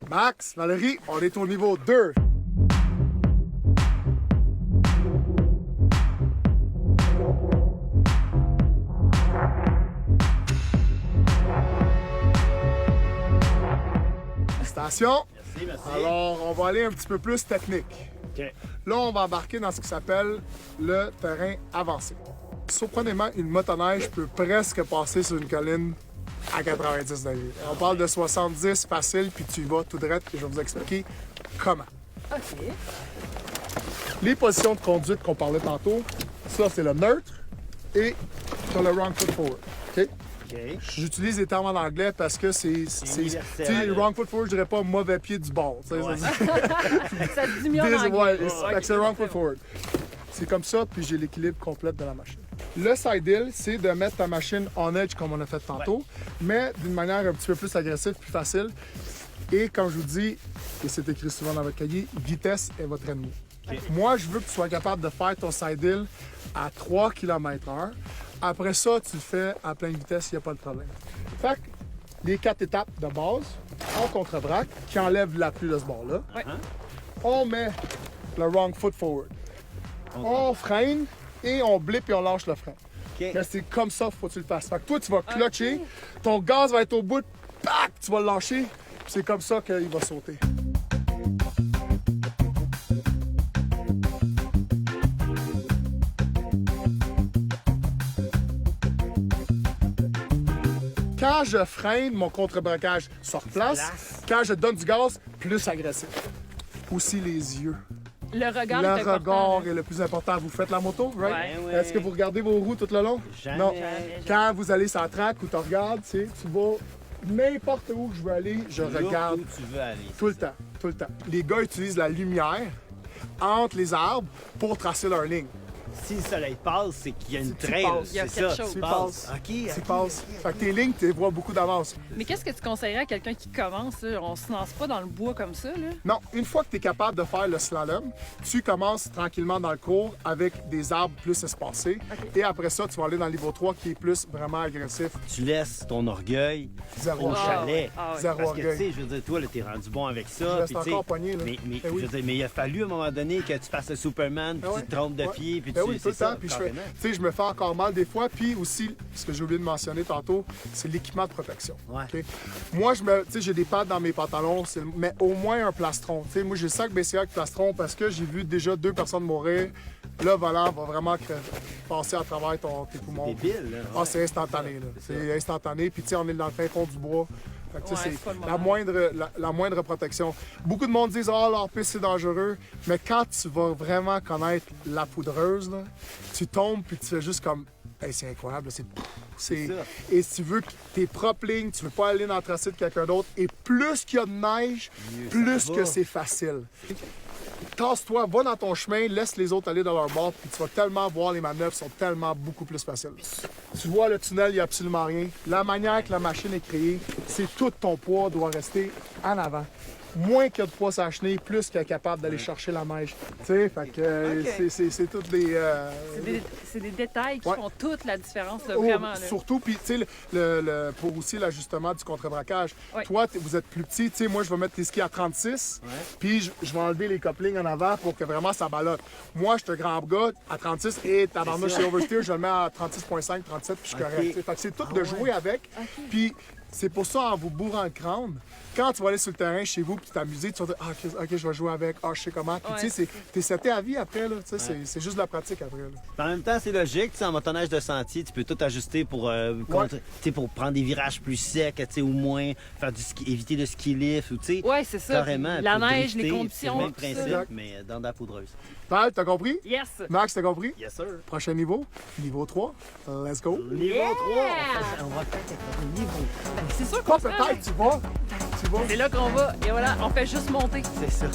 Max, Valérie, on est au niveau 2. Félicitations. Merci. Alors, on va aller un petit peu plus technique. OK. Là, on va embarquer dans ce qui s'appelle le terrain avancé. Surprenamment, une motoneige peut presque passer sur une colline à 90 degrés. On parle de 70 facile, puis tu y vas tout droit, et je vais vous expliquer comment. OK. Les positions de conduite qu'on parlait tantôt, ça, c'est le neutre et sur le wrong foot forward. OK? OK. J'utilise les termes en anglais parce que c'est universel, tu sais, là. wrong foot forward, je dirais pas mauvais pied du bord. Tu sais, Ouais. Ça se dit mieux en anglais. Ouais, Ouais, fait que c'est wrong foot forward. C'est comme ça, puis j'ai l'équilibre complet de la machine. Le side hill, c'est de mettre ta machine on edge comme on a fait tantôt, mais d'une manière un petit peu plus agressive, plus facile. Et comme je vous dis, et c'est écrit souvent dans votre cahier, vitesse est votre ennemi. OK. Moi, je veux que tu sois capable de faire ton side hill à 3 km/h. Après ça, tu le fais à pleine vitesse, il n'y a pas de problème. Fait que les 4 étapes de base, on contre-braque, qui enlève l'appui de ce bord-là. Ouais. On met le wrong foot forward. On freine et on blip et on lâche le frein. OK. Mais c'est comme ça qu'il faut que tu le fasses. Fait que toi, tu vas clutcher, ton gaz va être au bout, pac, tu vas le lâcher, puis c'est comme ça qu'il va sauter. Quand je freine, mon contre-braquage se replace. place. Quand je donne du gaz, plus agressif. Aussi les yeux. Le regard Le est important. regard là. est le plus important. Vous faites la moto, right? Ouais. Est-ce que vous regardez vos roues tout le long? Jamais. Non. Jamais. Quand vous allez sur la track ou tu regardes, tu sais, tu vas n'importe où que je veux aller, je Là regarde où tu veux aller. tout le temps, tout le temps. Les gars utilisent la lumière entre les arbres pour tracer leur ligne. Si le soleil passe, c'est qu'il y a une Tu trail. passes. Il y a C'est quelque ça. chose. Tu Passe. passes. OK. Tu passes. Fait que tes lignes, tu les vois beaucoup d'avance. Mais qu'est-ce que tu conseillerais à quelqu'un qui commence? Là? On se lance pas dans le bois comme ça. Là. Non, une fois que tu es capable de faire le slalom, tu commences tranquillement dans le cours avec des arbres plus espacés. Et après ça, tu vas aller dans le niveau 3 qui est plus vraiment agressif. Tu laisses ton orgueil Zéro au orgueil. chalet. Ah ouais. Zéro Parce que, tu orgueil. sais, je veux dire, toi, là, t'es rendu bon avec ça. Je reste puis, tu sais, encore pogné, là. Mais, Eh oui. je veux dire, mais il a fallu, à un moment donné, que tu fasses le Superman, puis Ah ouais. tu te trompes de Ouais. pied, puis Ben tu oui, tout c'est le temps. ça, Puis je carrément. tu sais, je me fais encore mal des fois. Puis aussi, ce que j'ai oublié de mentionner tantôt, c'est l'équipement de protection. Ouais. OK? Moi, tu sais, j'ai des pattes dans mes pantalons, mais au moins un plastron. Tu sais, moi, j'ai le sac BCA avec plastron parce que j'ai vu déjà 2 personnes mourir. Le volant va vraiment passer à travers tes poumons. Débile, là. Ah, c'est instantané, là. C'est C'est instantané. Puis, tu sais, on est dans le fin fond du bois. Fait que, tu sais, Ouais, c'est pas le la moment. moindre protection. Beaucoup de monde disent « Ah, leur piste, c'est dangereux. » Mais quand tu vas vraiment connaître la poudreuse, là, tu tombes puis tu fais juste comme « Hey, c'est incroyable. là, c'est ça. Et si tu veux que tes propres lignes, tu veux pas aller dans le tracé de quelqu'un d'autre, et plus qu'il y a de neige, Mieux plus ça que va. c'est facile. Tasse-toi, va dans ton chemin, laisse les autres aller dans leur bord, puis tu vas tellement voir les manœuvres sont tellement beaucoup plus faciles. Tu vois, le tunnel, il n'y a absolument rien. La manière que la machine est créée, c'est tout ton poids doit rester en avant. Moins qu'il y a de poids sur la chenille, plus qu'il est capable d'aller chercher la neige. Tu sais, fait que Ok. c'est toutes des... C'est des détails qui Ouais. font toute la différence, là, Oh, vraiment. Là. surtout, puis tu sais, pour aussi l'ajustement du contre-braquage. Ouais. Toi, vous êtes plus petit, tu sais, moi, je vais mettre les skis à 36, puis je vais enlever les couplings en avant pour que vraiment ça ballotte. Moi, je suis un grand gars à 36 et tabarnouche, chez Oversteer, je le mets à 36,5, 37, puis je suis correct. tu sais. Fait que c'est tout de jouer avec. Puis c'est pour ça, en vous bourrant le crâne, quand tu vas aller sur le terrain chez vous puis t'amuser, tu vas dire « Ah, ok, je vais jouer avec. Ah, je sais comment. » Puis tu sais, t'es seté à vie après, là. Tu sais, c'est juste de la pratique après, là. En même temps, c'est logique, tu sais, en motoneige de sentier, tu peux tout ajuster pour, tu sais, pour prendre des virages plus secs, tu sais, ou moins faire du ski, éviter le ski lift, ou tu sais. Ouais, c'est ça. Carrément. Puis la pour neige, les drifter, conditions, c'est le même tout ça, principe, là. mais dans de la poudreuse. Val, t'as compris? Yes! Max, t'as compris? Yes, sir. Prochain niveau, niveau 3. Let's go. Niveau Yeah! 3, on va peut-être être au niveau 3. C'est sûr Pas qu'on se rend, peut-être, tu vas. C'est là qu'on va. Et voilà, on fait juste monter. C'est ça.